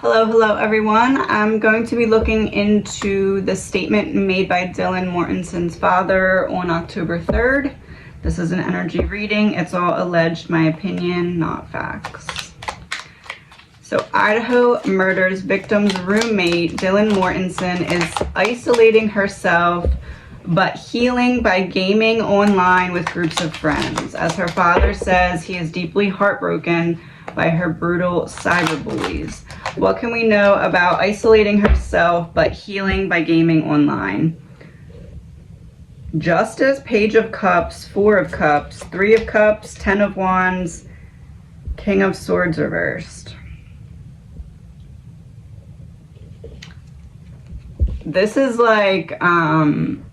Hello everyone. I'm going to be looking into the statement made by Dylan Mortenson's father on October 3rd. This is an energy reading. It's all alleged, my opinion, not facts. So Idaho murders victim's roommate, Dylan Mortenson, is isolating herself but healing by gaming online with groups of friends. As her father says, he is deeply heartbroken by her brutal cyberbullies. What can we know about isolating herself but healing by gaming online? Justice, Page of Cups, Four of Cups, Three of Cups, Ten of Wands, King of Swords reversed. This is like, I'm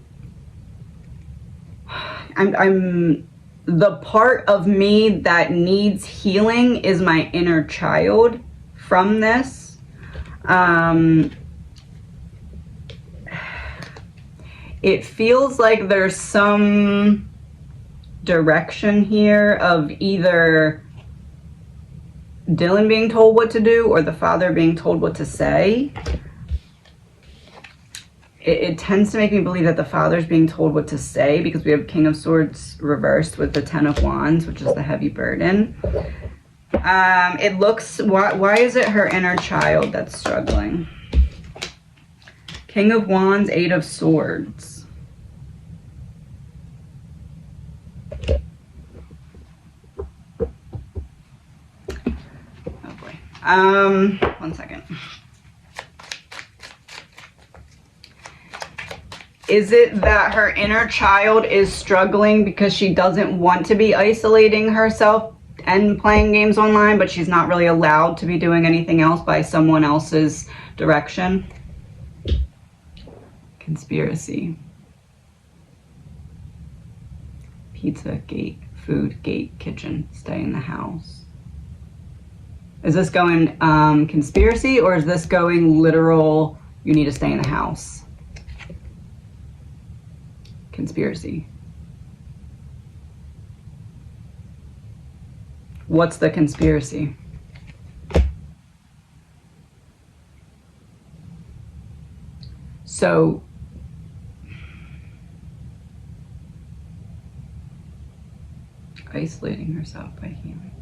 the part of me that needs healing is my inner child from this. It feels like there's some direction here of either Dylan being told what to do or the father being told what to say. It tends to make me believe that the father's being told what to say because we have King of Swords reversed with the Ten of Wands, which is the heavy burden. It looks, why is it her inner child that's struggling? King of Wands, Eight of Swords. Oh boy. One second. Is it that her inner child is struggling because she doesn't want to be isolating herself and playing games online, but she's not really allowed to be doing anything else by someone else's direction? Conspiracy. Pizza, gate, food, gate, kitchen, stay in the house. Is this going conspiracy, or is this going literal, you need to stay in the house? Conspiracy. What's the conspiracy? So isolating herself by healing.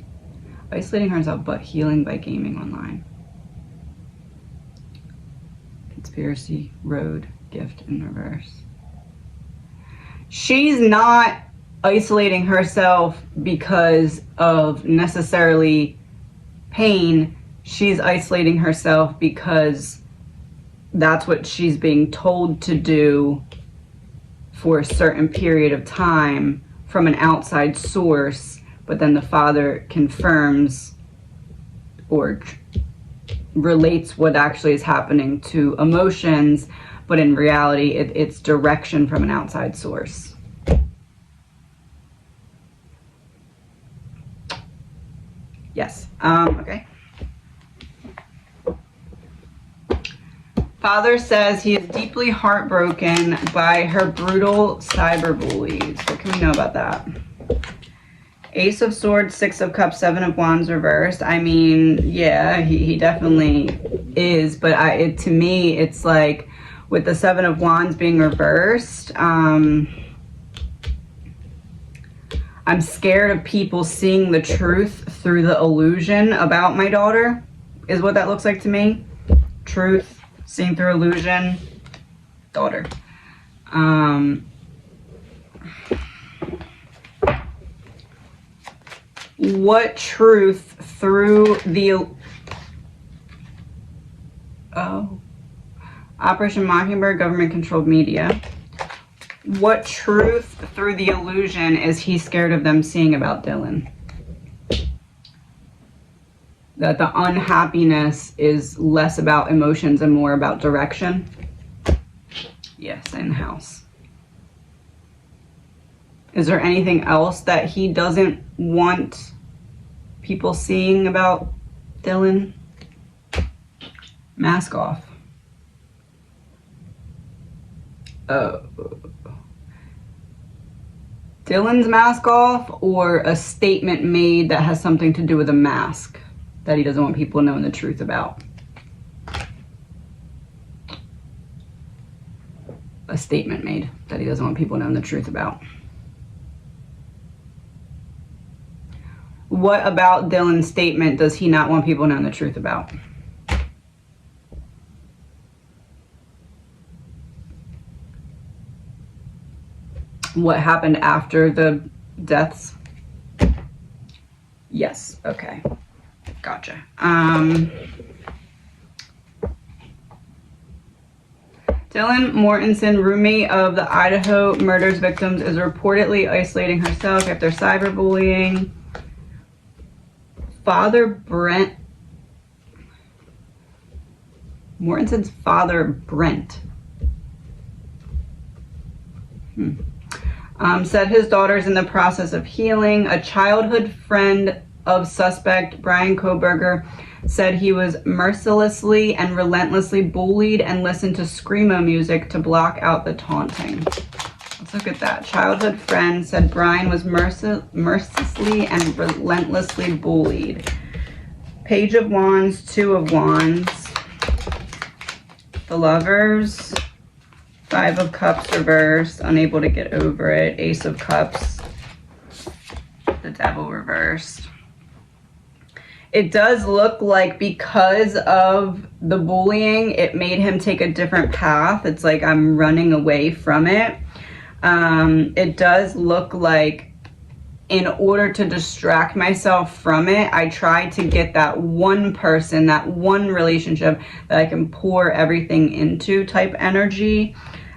Isolating herself but healing by gaming online. Conspiracy, road, gift in reverse. She's not isolating herself because of necessarily pain. She's isolating herself because that's what she's being told to do for a certain period of time from an outside source, but then the father confirms or relates what actually is happening to emotions, but in reality, it's direction from an outside source. Yes, okay. Father says he is deeply heartbroken by her brutal cyberbullies. What can we know about that? Ace of Swords, Six of Cups, Seven of Wands reversed. I mean, yeah, he definitely is, but to me, it's like, with the Seven of Wands being reversed, I'm scared of people seeing the truth through the illusion about my daughter, is what that looks like to me. Truth, seeing through illusion, daughter. What truth through the... Oh. Operation Mockingbird, government-controlled media. What truth through the illusion is he scared of them seeing about Dylan? That the unhappiness is less about emotions and more about direction? Yes, in the house. Is there anything else that he doesn't want people seeing about Dylan? Mask off. Dylan's mask off, or a statement made that has something to do with a mask that he doesn't want people knowing the truth about? a statement made that he doesn't want people knowing the truth about. What about Dylan's statement does he not want people knowing the truth about? What happened after the deaths? Yes, okay. Gotcha. Dylan Mortensen, roommate of the Idaho murders victims, is reportedly isolating herself after cyberbullying. Father Brent. Mortensen's father, Brent. Said his daughter's in the process of healing. A childhood friend of suspect Brian Koberger said he was mercilessly and relentlessly bullied and listened to screamo music to block out the taunting. Let's look at that. Childhood friend said Brian was mercilessly and relentlessly bullied. Page of Wands, Two of Wands. The Lovers. Five of Cups reversed, unable to get over it. Ace of Cups. The Devil reversed. It does look like because of the bullying, it made him take a different path. It's like I'm running away from it. It does look like in order to distract myself from it, I try to get that one person, that one relationship that I can pour everything into type energy.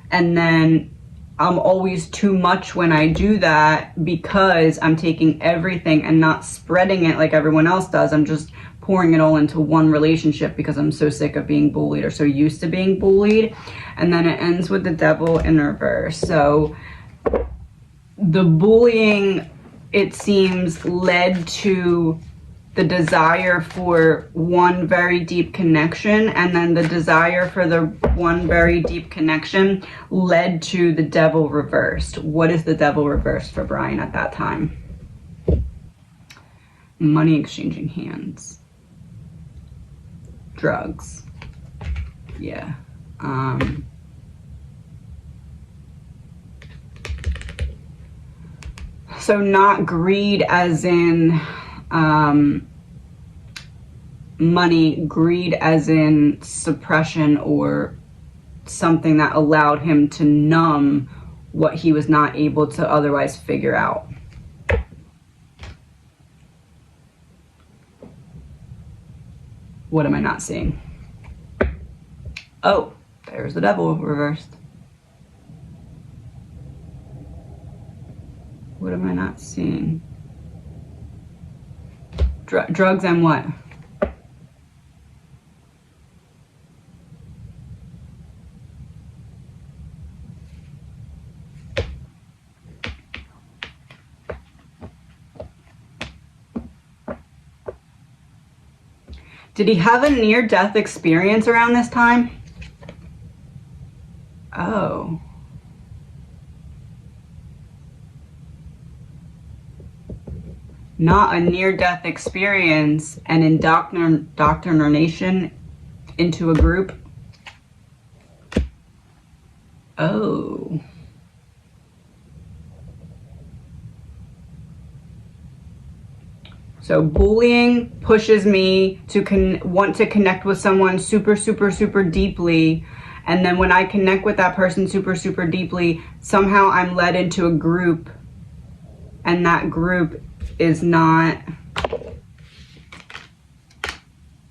And then I'm always too much when I do that because I'm taking everything and not spreading it like everyone else does. I'm just pouring it all into one relationship because I'm so sick of being bullied or so used to being bullied. And then it ends with the Devil in reverse. So the bullying, it seems, led to the desire for one very deep connection, and then the desire for the one very deep connection led to the Devil reversed. What is the Devil reversed for Brian at that time? Money exchanging hands. Drugs. Yeah. So not greed as in money, greed as in suppression or something that allowed him to numb what he was not able to otherwise figure out. What am I not seeing? Oh, there's the Devil reversed. What am I not seeing? Drugs and what? Did he have a near-death experience around this time? Oh. Not a near-death experience, an indoctrination into a group. Oh. So bullying pushes me to want to connect with someone super, super, super deeply. And then when I connect with that person super, super deeply, somehow I'm led into a group. And that group is not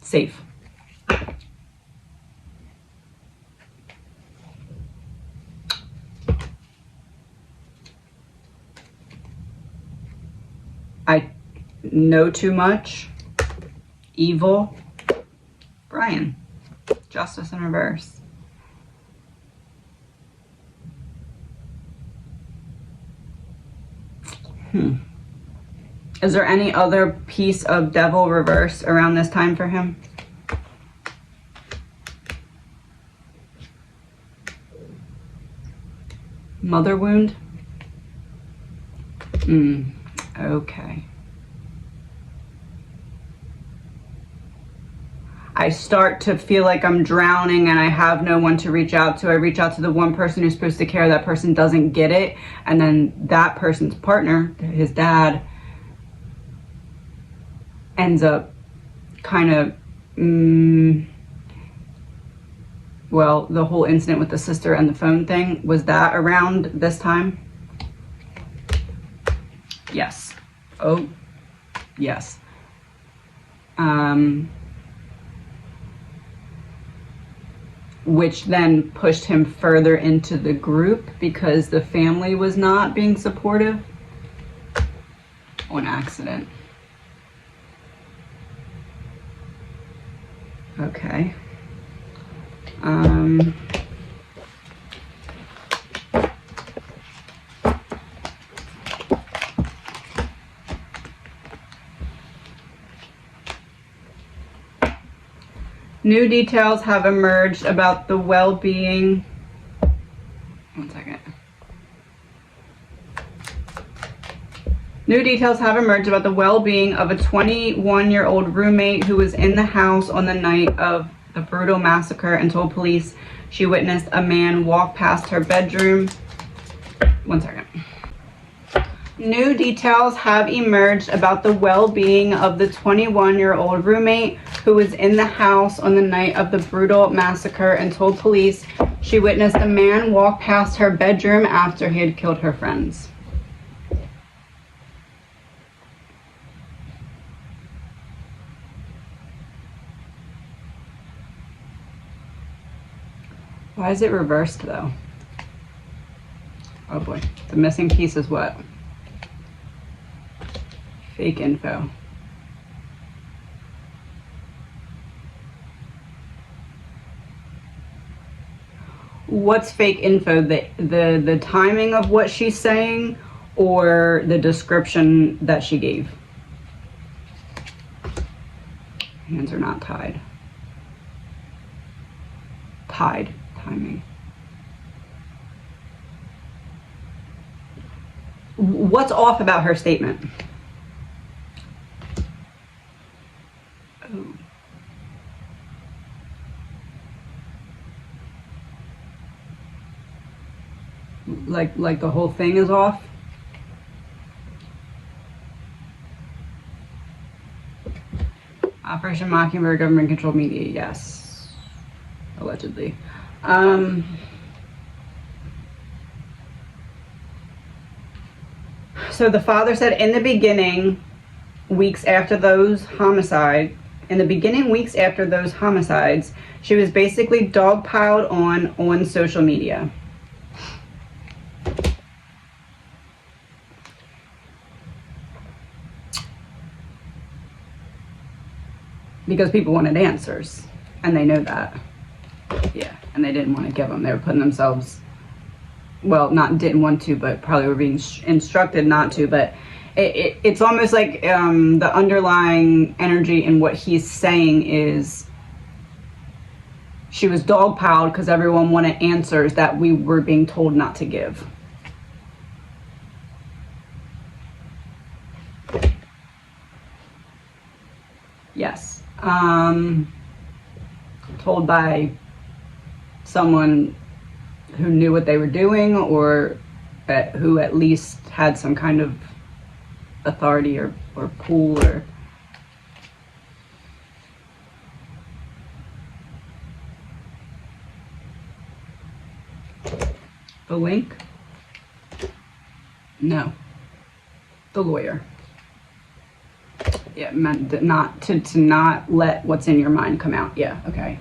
safe. I know too much. Evil. Brian. Justice in reverse. Is there any other piece of Devil reverse around this time for him? Mother wound? Okay. I start to feel like I'm drowning and I have no one to reach out to. I reach out to the one person who's supposed to care. That person doesn't get it. And then that person's partner, his dad, ends up kind of, well, the whole incident with the sister and the phone thing, was that around this time? Yes. Oh, yes. Which then pushed him further into the group because the family was not being supportive on accident. Okay. New details have emerged about the well-being. One second. New details have emerged about the well-being of a 21-year-old roommate who was in the house on the night of the brutal massacre and told police she witnessed a man walk past her bedroom. One second. New details have emerged about the well-being of the 21-year-old roommate who was in the house on the night of the brutal massacre and told police she witnessed a man walk past her bedroom after he had killed her friends. Why is it reversed though? Oh boy, the missing piece is what? Fake info. What's fake info? The timing of what she's saying or the description that she gave? Hands are not tied. Tied. Timing. What's off about her statement? Oh. Like the whole thing is off? Operation Mockingbird, government controlled media, yes. Allegedly. So the father said in the beginning, weeks after those homicides, she was basically dogpiled on social media. Because people wanted answers, and they know that. Yeah, and they didn't want to give them. They were putting themselves, well, not didn't want to, but probably were being instructed not to. But it's almost like the underlying energy in what he's saying is she was dogpiled because everyone wanted answers that we were being told not to give. Yes. Told by someone who knew what they were doing, or who at least had some kind of authority or pull or the link? No. The lawyer. Yeah, meant that not to not let what's in your mind come out. Yeah, okay.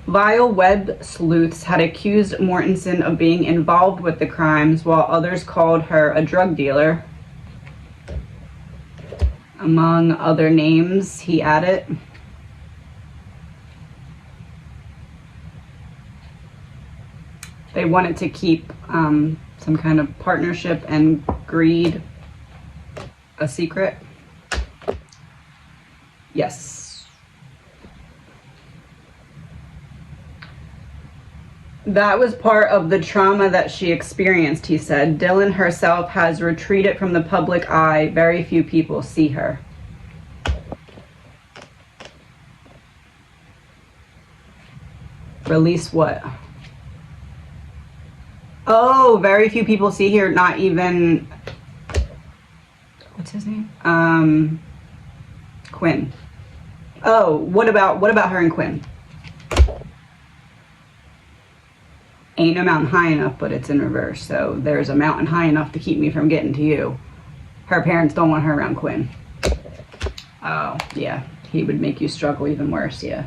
Vile web sleuths had accused Mortensen of being involved with the crimes, while others called her a drug dealer. Among other names, he added. They wanted to keep some kind of partnership and greed a secret. Yes. That was part of the trauma that she experienced, he said. Dylan herself has retreated from the public eye. Very few people see her. Release what? Oh, very few people see here, not even, what's his name? Quinn. Oh, what about her and Quinn? Ain't no mountain high enough, but it's in reverse. So there's a mountain high enough to keep me from getting to you. Her parents don't want her around Quinn. Oh, yeah. He would make you struggle even worse, yeah.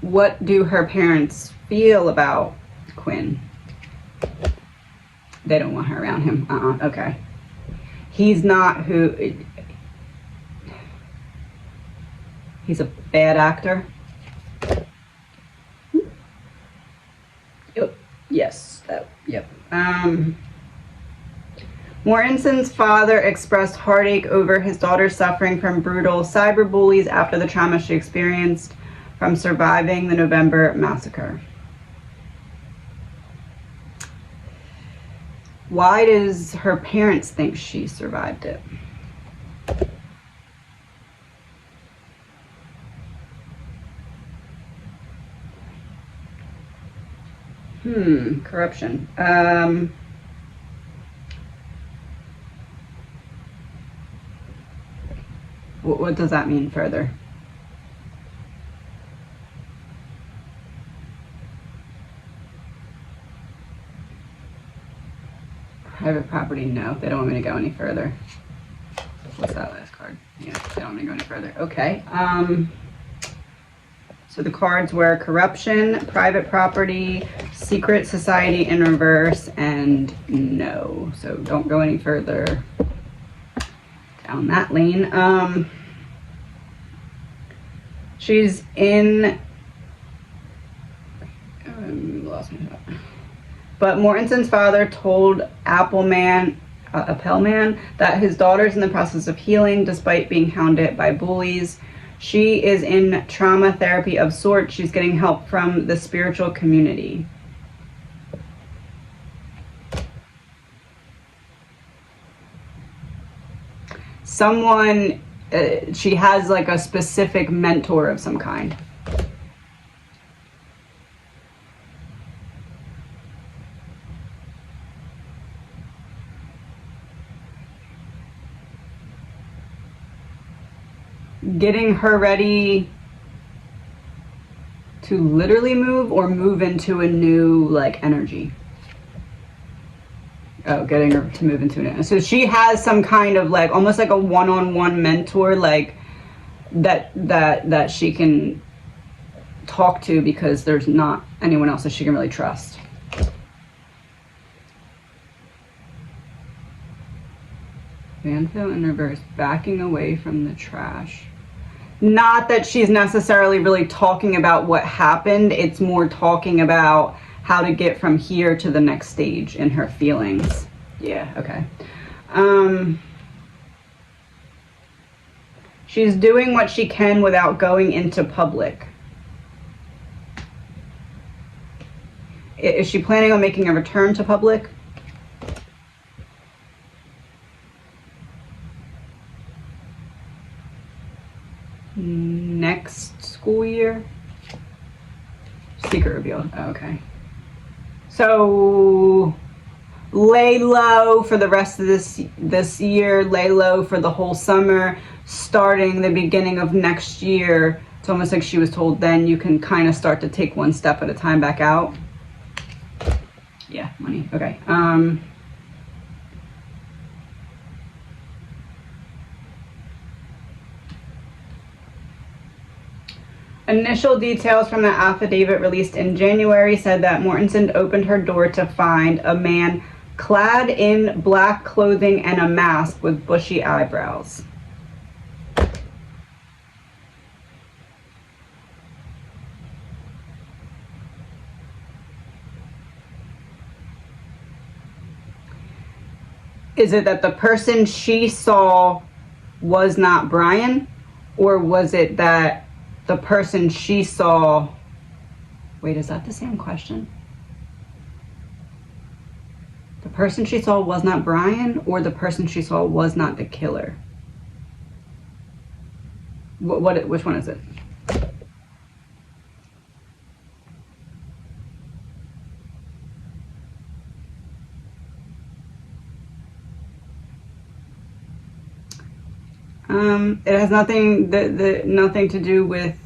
What do her parents feel about Quinn? They don't want her around him. Okay. He's not who... He's a bad actor. Yep. Yes. Yep. Mortensen's father expressed heartache over his daughter suffering from brutal cyberbullies after the trauma she experienced from surviving the November massacre. Why does her parents think she survived it? Corruption. What does that mean further? Private property, no. They don't want me to go any further. What's that last card? Yeah, they don't want me to go any further. Okay. So the cards were corruption, private property, secret society in reverse, and no. So don't go any further down that lane. She's in... lost my thought. But Mortensen's father told Appelman that his daughter's in the process of healing despite being hounded by bullies. She is in trauma therapy of sorts. She's getting help from the spiritual community. Someone, she has like a specific mentor of some kind. Getting her ready to literally move or move into a new like energy. Oh, getting her to move into it. So she has some kind of like almost like a one-on-one mentor, like that she can talk to because there's not anyone else that she can really trust. Vanfill in reverse, backing away from the trash. Not that she's necessarily really talking about what happened. It's more talking about how to get from here to the next stage in her feelings. Yeah, okay. She's doing what she can without going into public. Is she planning on making a return to public? Next school year? Secret reveal. Oh, okay. So lay low for the rest of this year, lay low for the whole summer, starting the beginning of next year. It's almost like she was told then you can kind of start to take one step at a time back out. Yeah, money. Okay. Initial details from the affidavit released in January said that Mortensen opened her door to find a man clad in black clothing and a mask with bushy eyebrows. Is it that the person she saw was not Brian, or was it that the person she saw... Wait, is that the same question? The person she saw was not Brian, or the person she saw was not the killer? which one is it? It has nothing nothing to do with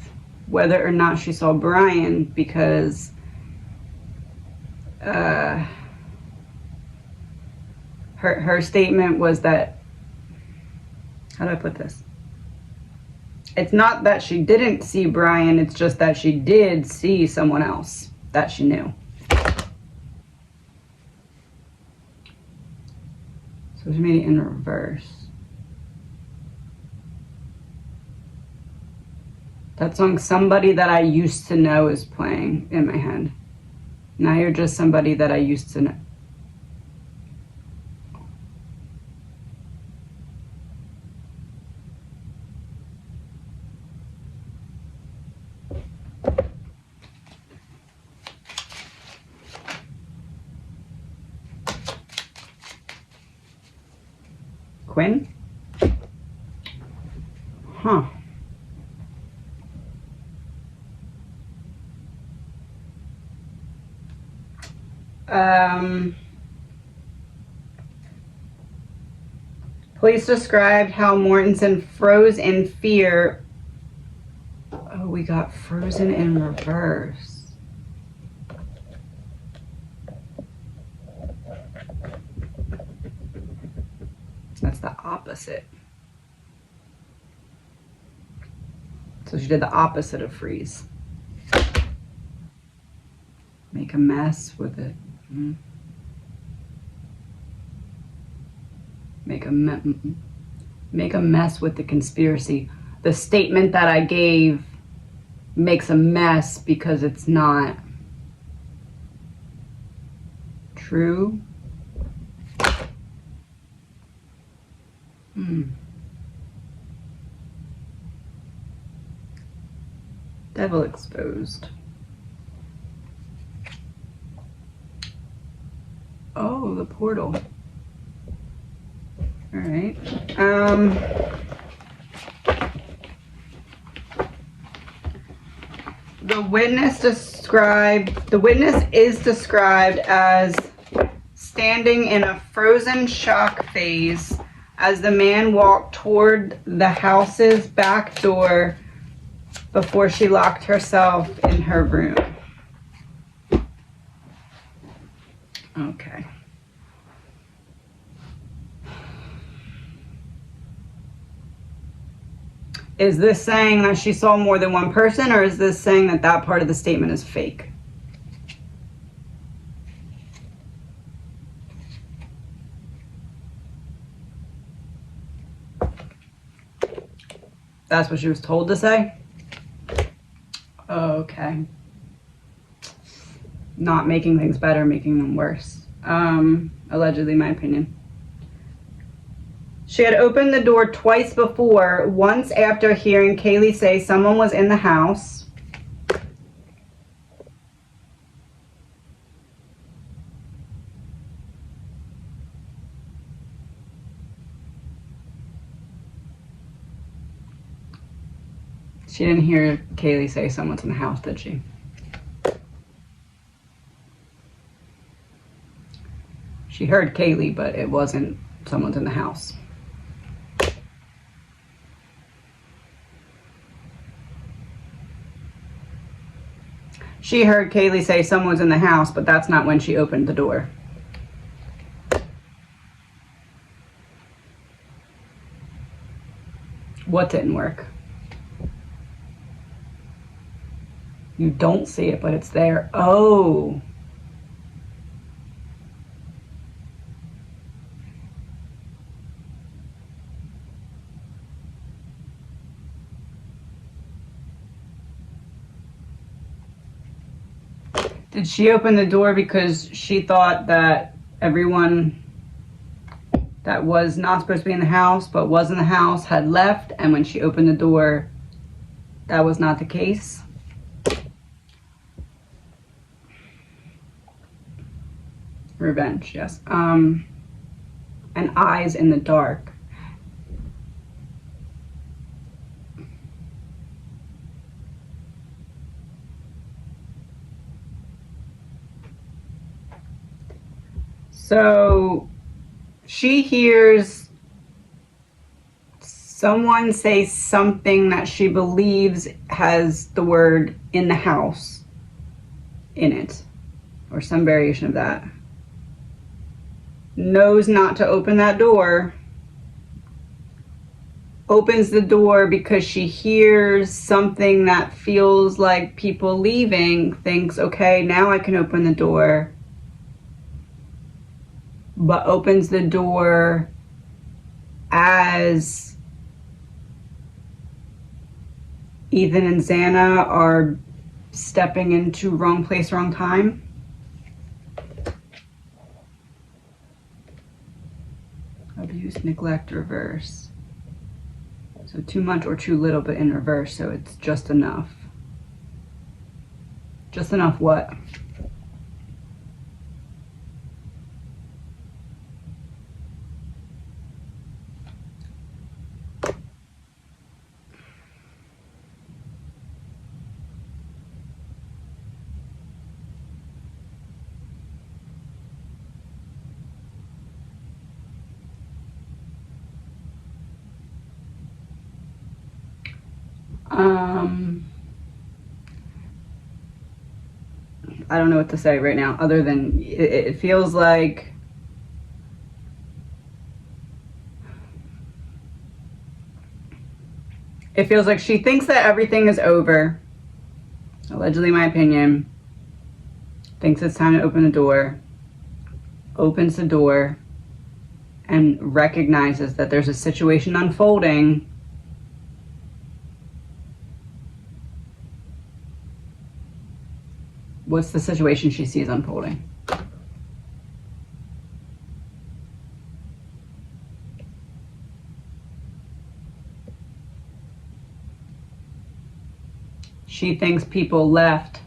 whether or not she saw Brian, because her statement was that, how do I put this? It's not that she didn't see Brian, it's just that she did see someone else that she knew. So she made it in reverse. That song, Somebody That I Used to Know, is playing in my head. Now you're just somebody that I used to know. Quinn? Huh. Police described how Mortensen froze in fear. Oh, we got frozen in reverse. That's the opposite. So she did the opposite of freeze. Make a mess with it. Make a mess with the conspiracy. The statement that I gave makes a mess because it's not true. Devil exposed. Oh, the portal. All right. The witness is described as standing in a frozen shock phase as the man walked toward the house's back door before she locked herself in her room. Okay. Is this saying that she saw more than one person, or is this saying that that part of the statement is fake? That's what she was told to say? Okay. Not making things better, making them worse. Allegedly, my opinion. She had opened the door twice before, once after hearing Kaylee say someone was in the house. She didn't hear Kaylee say someone's in the house, did she? She heard Kaylee, but it wasn't someone's in the house. She heard Kaylee say someone's in the house, but that's not when she opened the door. What didn't work? You don't see it, but it's there. Oh. Did she open the door because she thought that everyone that was not supposed to be in the house but was in the house had left, and when she opened the door, that was not the case? Revenge, yes. And eyes in the dark. So she hears someone say something that she believes has the word "in the house" in it, or some variation of that. Knows not to open that door. Opens the door because she hears something that feels like people leaving, thinks, okay, now I can open the door. But opens the door as Ethan and Xana are stepping into wrong place, wrong time. Abuse, neglect, reverse. So too much or too little, but in reverse, so it's just enough. Just enough what? I don't know what to say right now, other than it feels like she thinks that everything is over. Allegedly, my opinion. Thinks it's time to open the door. Opens the door and recognizes that there's a situation unfolding. What's the situation she sees unfolding? She thinks people left,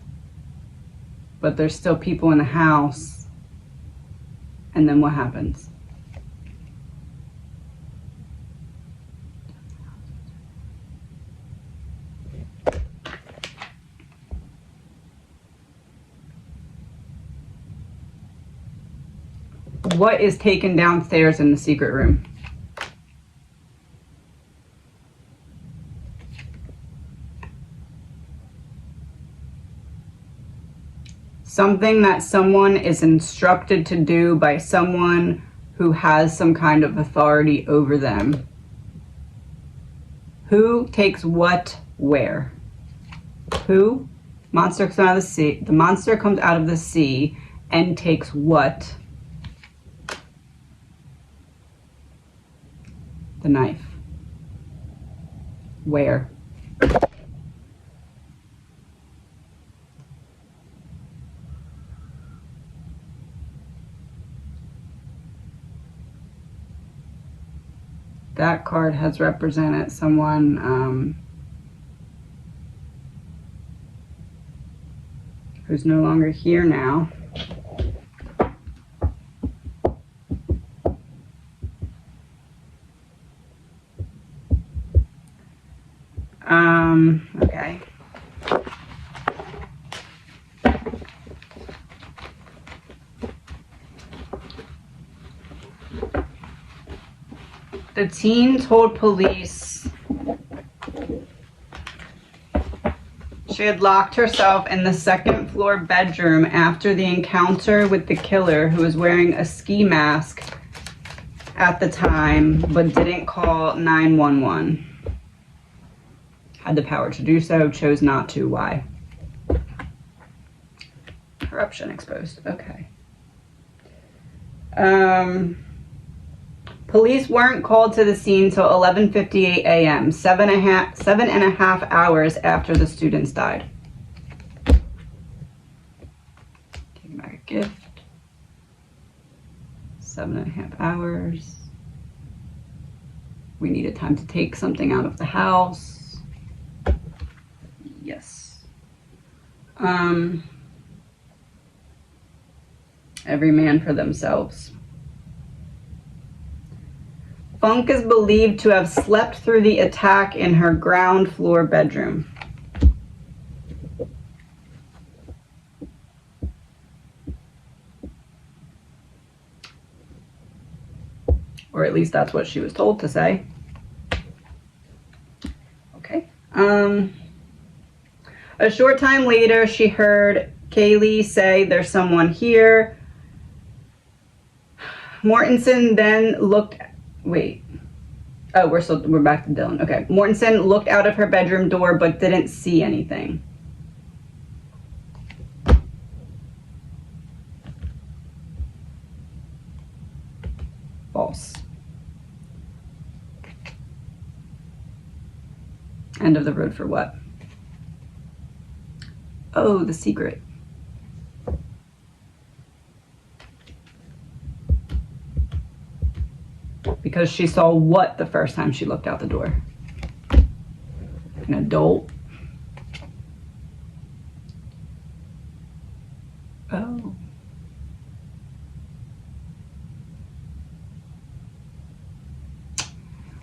but there's still people in the house. And then what happens? What is taken downstairs in the secret room? Something that someone is instructed to do by someone who has some kind of authority over them. Who takes what where? Who? Monster comes out of the sea. The monster comes out of the sea and takes what? The knife. Where? That card has represented someone who's no longer here now. Okay. The teen told police she had locked herself in the second floor bedroom after the encounter with the killer, who was wearing a ski mask at the time, but didn't call 911. Had the power to do so, chose not to. Why? Corruption exposed. Okay. Police weren't called to the scene till 11:58 a.m., 7.5 hours after the students died. Taking back a gift. 7.5 hours. We needed time to take something out of the house. Yes. Every man for themselves. Funk is believed to have slept through the attack in her ground floor bedroom. Or at least that's what she was told to say. Okay. A short time later, she heard Kaylee say, "There's someone here." Mortensen then looked, wait. Oh, we're back to Dylan. Okay. Mortensen looked out of her bedroom door but didn't see anything. False. End of the road for what? Oh, the secret. Because she saw what the first time she looked out the door? An adult? Oh.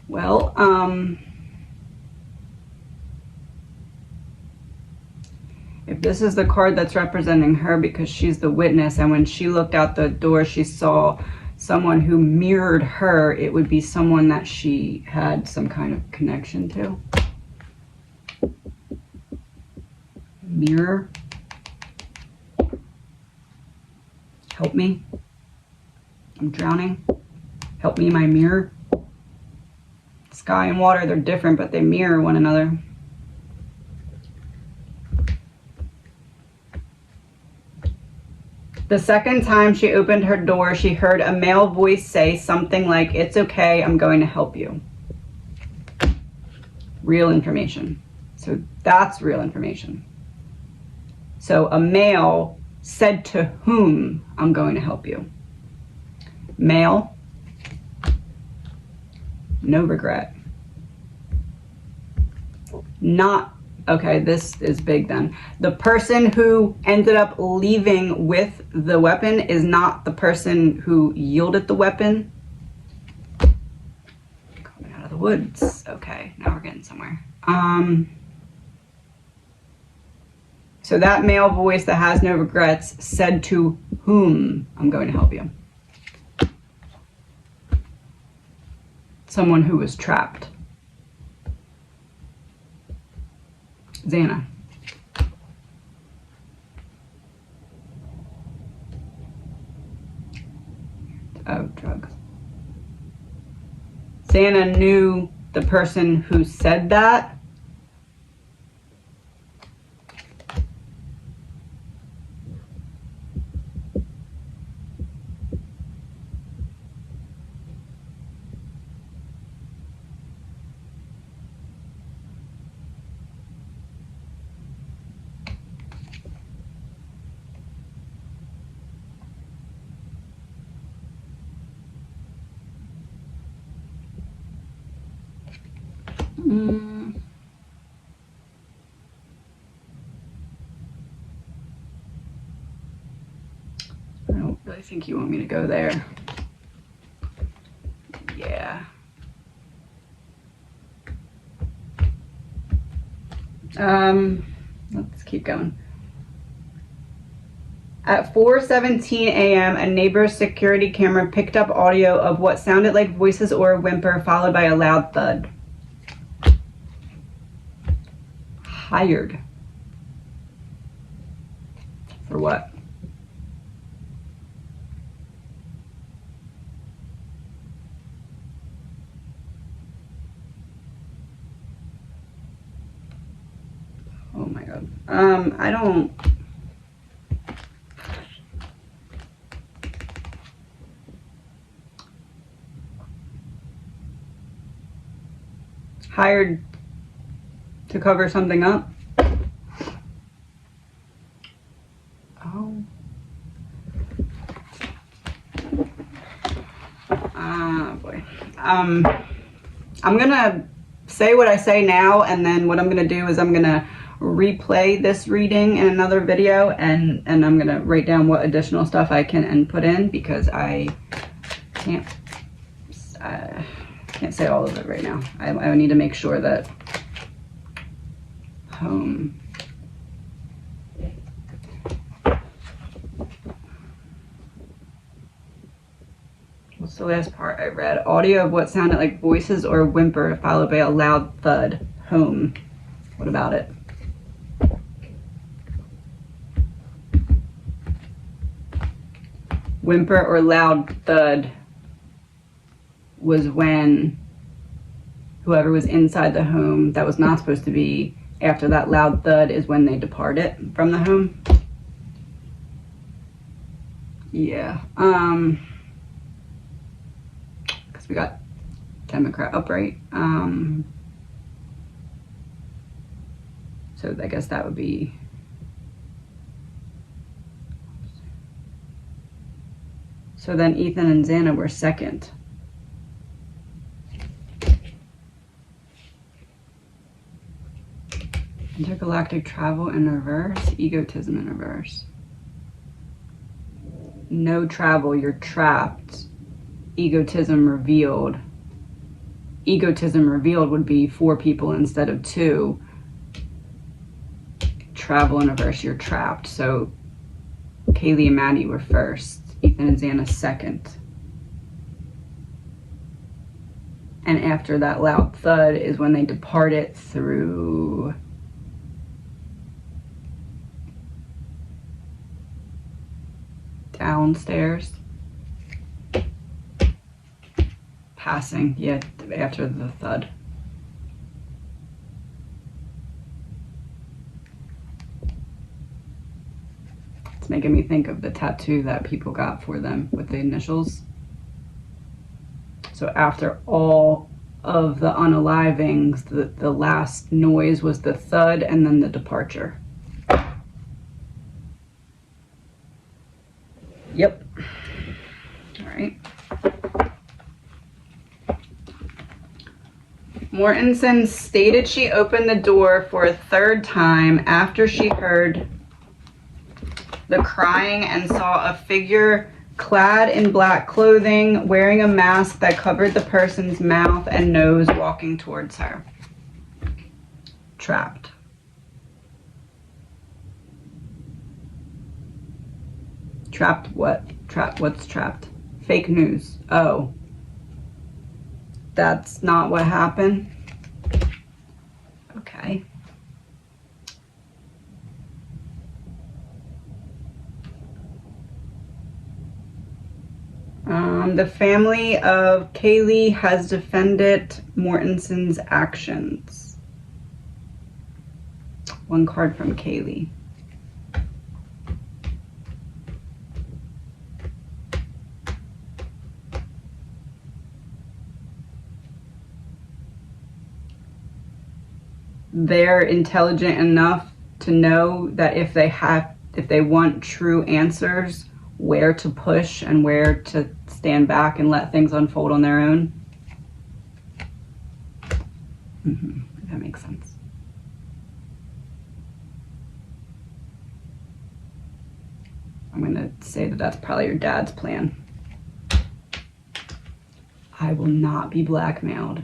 Well, if this is the card that's representing her because she's the witness, and when she looked out the door, she saw someone who mirrored her, it would be someone that she had some kind of connection to. Mirror. Help me. I'm drowning. Help me, my mirror. Sky and water, they're different, but they mirror one another. The second time she opened her door, she heard a male voice say something like, "It's okay, I'm going to help you." Real information. So that's real information. So a male said to whom, "I'm going to help you." Male. No regret. Not, okay, this is big then. The person who ended up leaving with the weapon is not the person who yielded the weapon. Coming out of the woods. Okay, now we're getting somewhere. So that male voice that has no regrets said to whom, "I'm going to help you." Someone who was trapped. Xana. Oh, drugs. Xana knew the person who said that. I don't really think you want me to go there. Yeah. Let's keep going. At 4:17 a.m., a neighbor's security camera picked up audio of what sounded like voices or a whimper, followed by a loud thud. Hired. For what? Oh my God. I don't... Hired to cover something up? Oh. Boy. I'm gonna say what I say now, and then what I'm gonna do is I'm gonna replay this reading in another video, and I'm gonna write down what additional stuff I can input in, because I can't say all of it right now. I need to make sure that what's the last part I read. Audio of what sounded like voices or a whimper followed by a loud thud. Home. What about it? Whimper or loud thud was when whoever was inside the home that was not supposed to be, after that loud thud is when they departed from the home. Yeah. Because we got Democrat upright. So I guess that would be. So then Ethan and Xana were second. Intergalactic travel in reverse, egotism in reverse. No travel, you're trapped. Egotism revealed. Egotism revealed would be 4 people instead of 2. Travel in reverse, you're trapped. So Kaylee and Maddie were first. Ethan and Xana second. And after that loud thud is when they departed through downstairs. Passing, yeah, after the thud. It's making me think of the tattoo that people got for them with the initials. So after all of the unalivings, the last noise was the thud and then the departure. Yep. All right. Mortensen stated she opened the door for a 3rd time after she heard the crying and saw a figure clad in black clothing, wearing a mask that covered the person's mouth and nose, walking towards her. Trapped. Trapped what? What's trapped? Fake news. Oh. That's not what happened? Okay. The family of Kaylee has defended Mortensen's actions. 1 card from Kaylee. They're intelligent enough to know that if they want true answers, where to push and where to stand back and let things unfold on their own. That makes sense. I'm going to say that that's probably your dad's plan. I will not be blackmailed.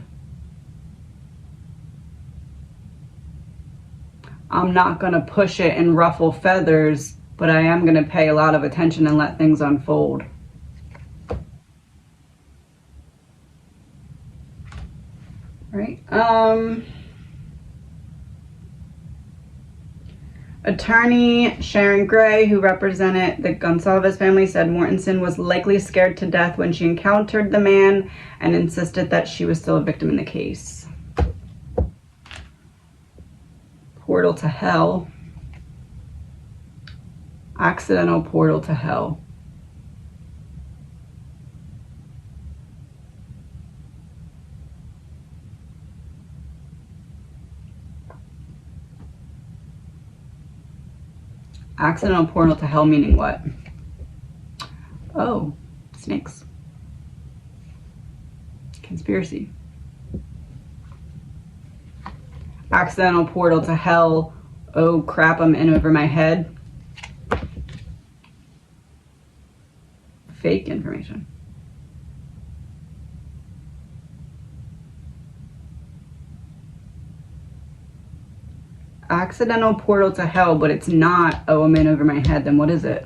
I'm not going to push it and ruffle feathers, but I am going to pay a lot of attention and let things unfold. Right. Attorney Sharon Gray, who represented the Gonsalves family, said Mortensen was likely scared to death when she encountered the man and insisted that she was still a victim in the case. Portal to hell. Accidental portal to hell. Accidental portal to hell meaning what? Oh, snakes. Conspiracy. Accidental portal to hell. Oh crap, I'm in over my head. Fake information. Accidental portal to hell, but it's not, oh, I'm in over my head. Then what is it?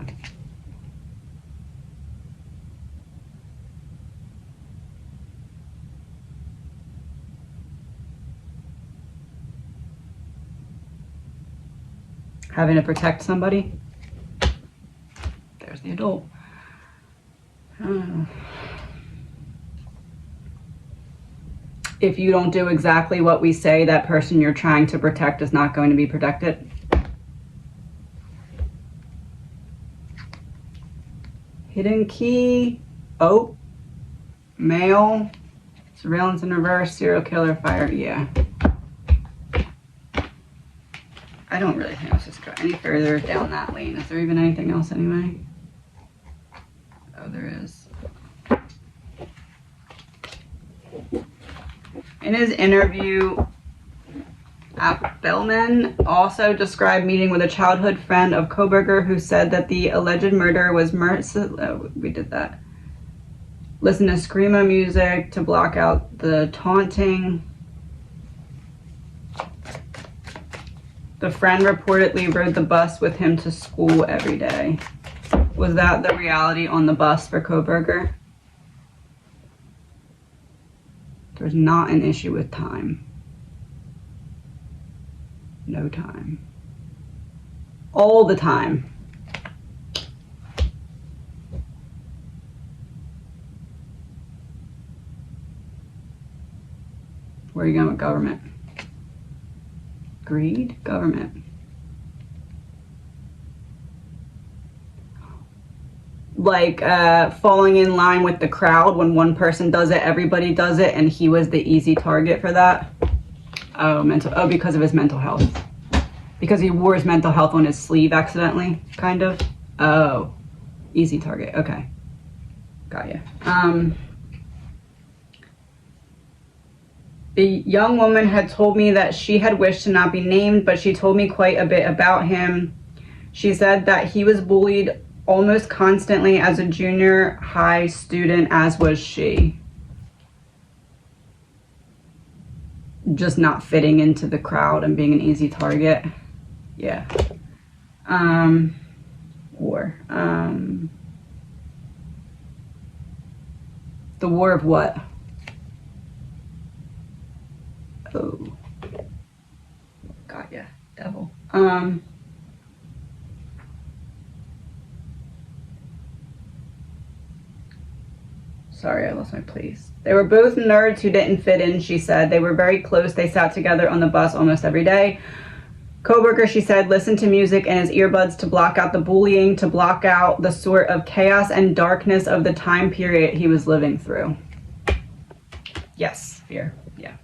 Having to protect somebody. There's the adult. If you don't do exactly what we say, that person you're trying to protect is not going to be protected. Hidden key. Oh. Male. Surveillance in reverse. Serial killer. Fire. Yeah. I don't really think I was just go any further down that lane. Is there even anything else anyway? Oh, there is. In his interview, Appelman also described meeting with a childhood friend of Kohberger who said that the alleged murder was we did that. Listen to screamo music to block out the taunting. The friend reportedly rode the bus with him to school every day. Was that the reality on the bus for Kohberger? There's not an issue with time. No time. All the time. Where are you going with government? Greed? Government. Like falling in line with the crowd. When one person does it, everybody does it, and he was the easy target for that. Oh, because of his mental health. Because he wore his mental health on his sleeve accidentally, kind of. Oh, easy target. Okay, got you. The young woman had told me that she had wished to not be named, but she told me quite a bit about him. She said that he was bullied almost constantly as a junior high student, as was she. Just not fitting into the crowd and being an easy target. Yeah. The war of what? Oh. Got ya, devil. Sorry, I lost my place. They were both nerds who didn't fit in, she said. They were very close. They sat together on the bus almost every day. Kohberger, she said, listened to music in his earbuds to block out the bullying, to block out the sort of chaos and darkness of the time period he was living through. Yes, fear. Yeah.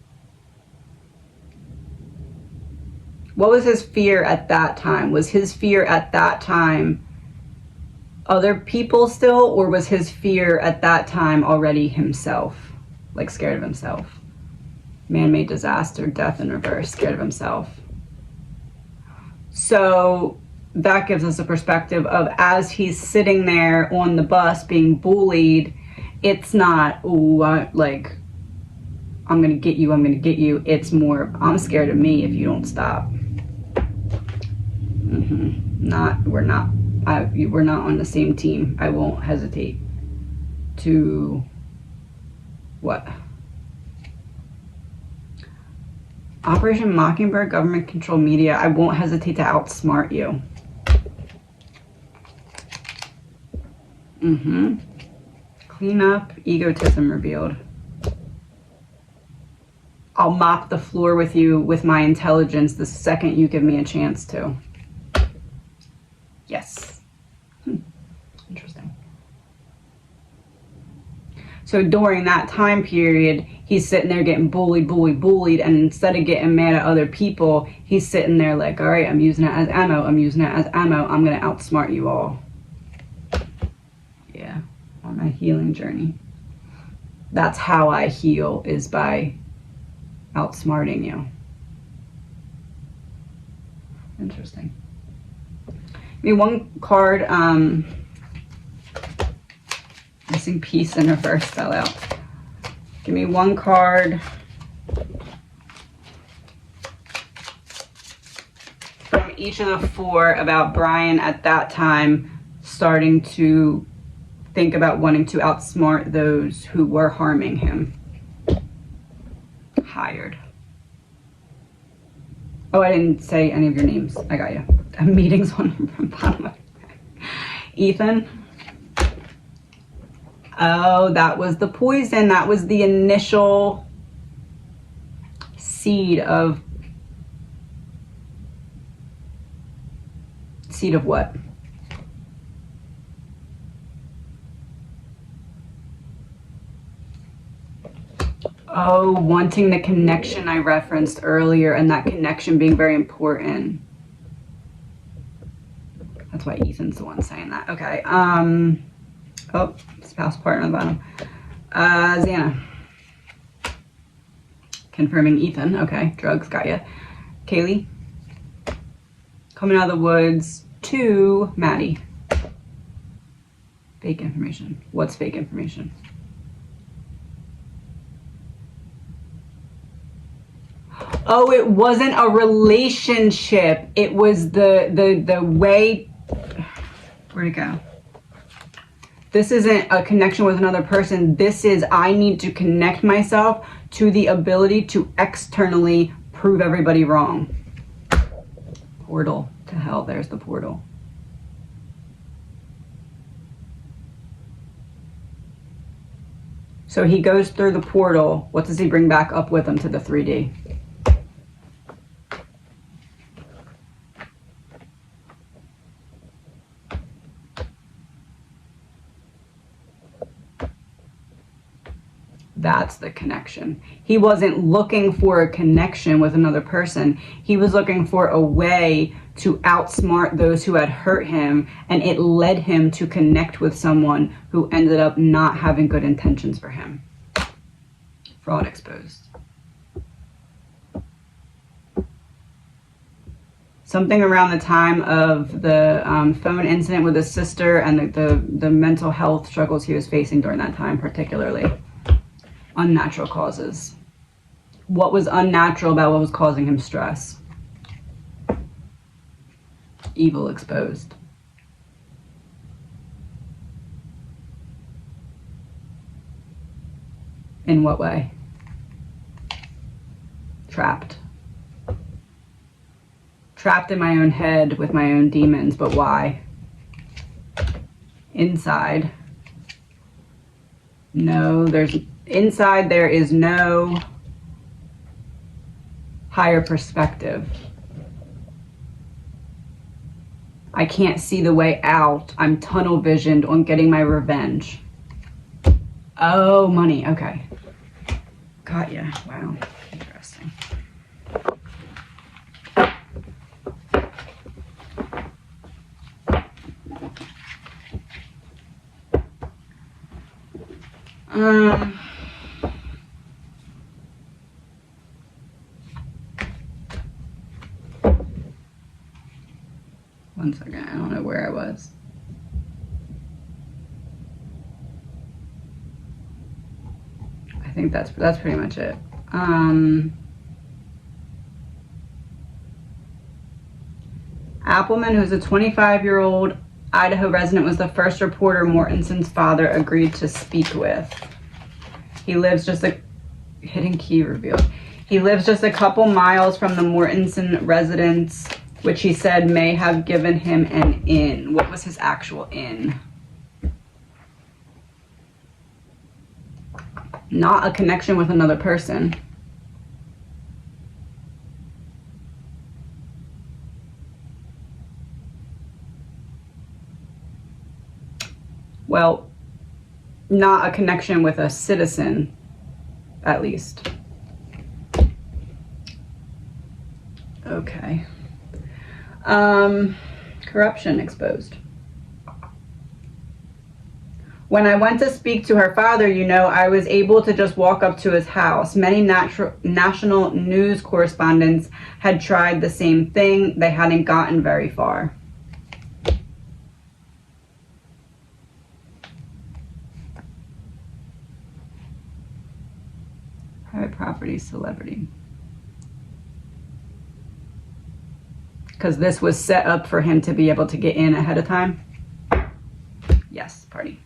What was his fear at that time? Was his fear at that time other people still, or was his fear at that time already himself? Like scared of himself? Man-made disaster, death in reverse, scared of himself. So that gives us a perspective of, as he's sitting there on the bus being bullied, it's not, oh, like, I'm gonna get you, I'm gonna get you. It's more, I'm scared of me if you don't stop. We're not on the same team. I won't hesitate to, what? Operation Mockingbird, government control media. I won't hesitate to outsmart you. Clean up, egotism revealed. I'll mop the floor with you with my intelligence the second you give me a chance to. Yes. Interesting. So during that time period, he's sitting there getting bullied, and instead of getting mad at other people, he's sitting there like, all right, I'm using it as ammo, I'm gonna outsmart you all. Yeah, on my healing journey. That's how I heal, is by outsmarting you. Interesting. Give me one card. Missing piece in reverse fell out. Give me one card from each of the four about Brian at that time starting to think about wanting to outsmart those who were harming him. Hired. Oh, I didn't say any of your names. I got you. Meetings on from bottom. Ethan. Oh, that was the poison. That was the initial seed of what? Oh, wanting the connection I referenced earlier, and that connection being very important. That's why Ethan's the one saying that. Okay. Oh, spouse partner on the bottom. Xana. Confirming Ethan. Okay. Drugs, got ya. Kaylee. Coming out of the woods to Maddie. Fake information. What's fake information? Oh, it wasn't a relationship. It was the way. Where'd it go? This isn't a connection with another person. This is, I need to connect myself to the ability to externally prove everybody wrong. Portal to hell. There's the portal. So he goes through the portal. What does he bring back up with him to the 3D? That's the connection. He wasn't looking for a connection with another person. He was looking for a way to outsmart those who had hurt him, and it led him to connect with someone who ended up not having good intentions for him. Fraud exposed. Something around the time of the phone incident with his sister and the mental health struggles he was facing during that time, particularly. Unnatural causes. What was unnatural about what was causing him stress? Evil exposed. In what way? Trapped. Trapped in my own head with my own demons, but why? Inside. No, inside there is no higher perspective. I can't see the way out. I'm tunnel visioned on getting my revenge. Oh, money. Okay. Got ya. Wow. Interesting. One second, I don't know where I was. I think that's pretty much it. Appleman, who's a 25-year-old Idaho resident, was the first reporter Mortenson's father agreed to speak with. He lives just a hidden key revealed. He lives just a couple miles from the Mortenson residence, which he said may have given him an inn. What was his actual inn? Not a connection with another person. Well, not a connection with a citizen, at least. Okay. Corruption exposed. When I went to speak to her father, I was able to just walk up to his house. Many national news correspondents had tried the same thing. They hadn't gotten very far. Private property, celebrity. Because this was set up for him to be able to get in ahead of time. Yes, party.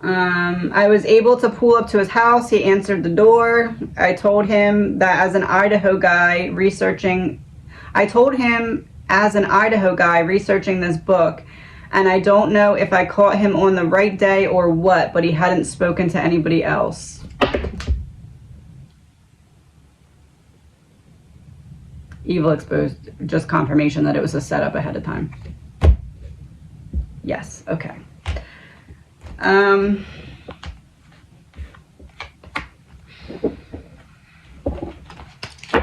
I was able to pull up to his house. He answered the door. I told him as an Idaho guy researching this book, and I don't know if I caught him on the right day or what, but he hadn't spoken to anybody else. Evil exposed, just confirmation that it was a setup ahead of time. Yes, okay.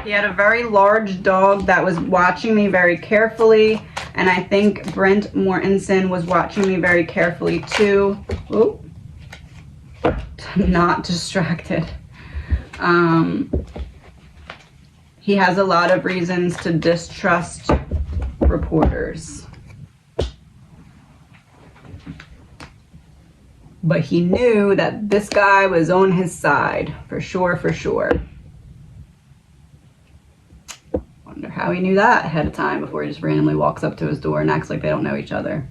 He had a very large dog that was watching me very carefully, and I think Brent Mortensen was watching me very carefully too. Ooh. Not distracted. He has a lot of reasons to distrust reporters. But he knew that this guy was on his side, for sure, for sure. Wonder how he knew that ahead of time before he just randomly walks up to his door and acts like they don't know each other.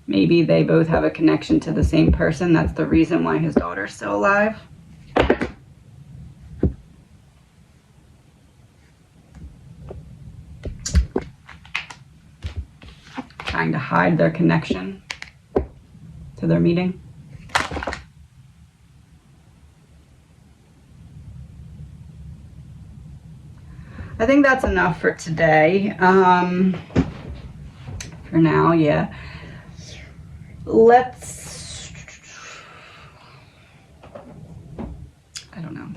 Maybe they both have a connection to the same person. That's the reason why his daughter's still alive. Trying to hide their connection to their meeting. I think that's enough for today. For now, yeah. I don't know.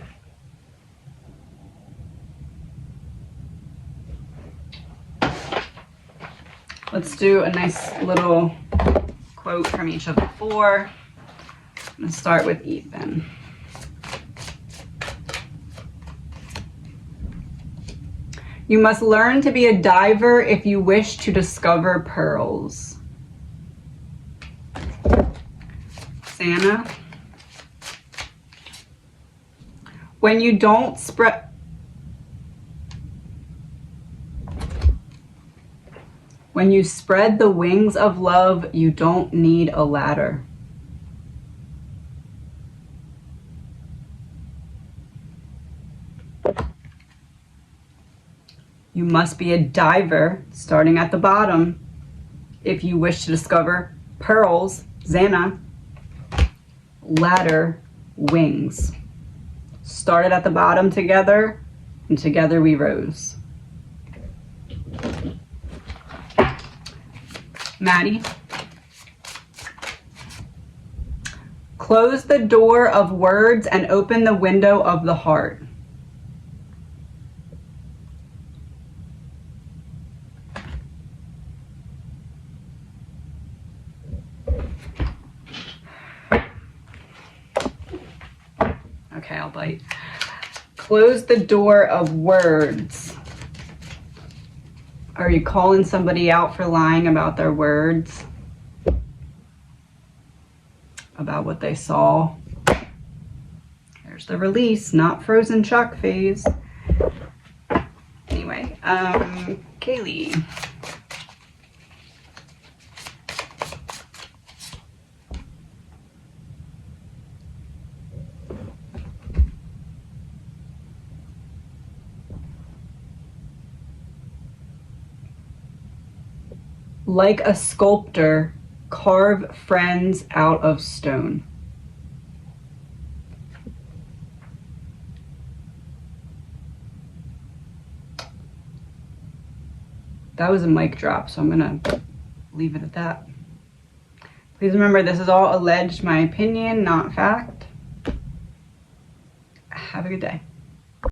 Let's do a nice little quote from each of the four. I'm going to start with Ethan. You must learn to be a diver if you wish to discover pearls. Santa. When you spread the wings of love, you don't need a ladder. You must be a diver, starting at the bottom, if you wish to discover pearls, Xana, ladder, wings. Started at the bottom together, and together we rose. Maddie. Close the door of words and open the window of the heart. Okay, I'll bite. Close the door of words. Are you calling somebody out for lying about their words? About what they saw? There's the release, not frozen shock phase. Anyway, Kaylee. Like a sculptor, carve friends out of stone. That was a mic drop, so I'm gonna leave it at that. Please remember, this is all alleged, my opinion, not fact. Have a good day.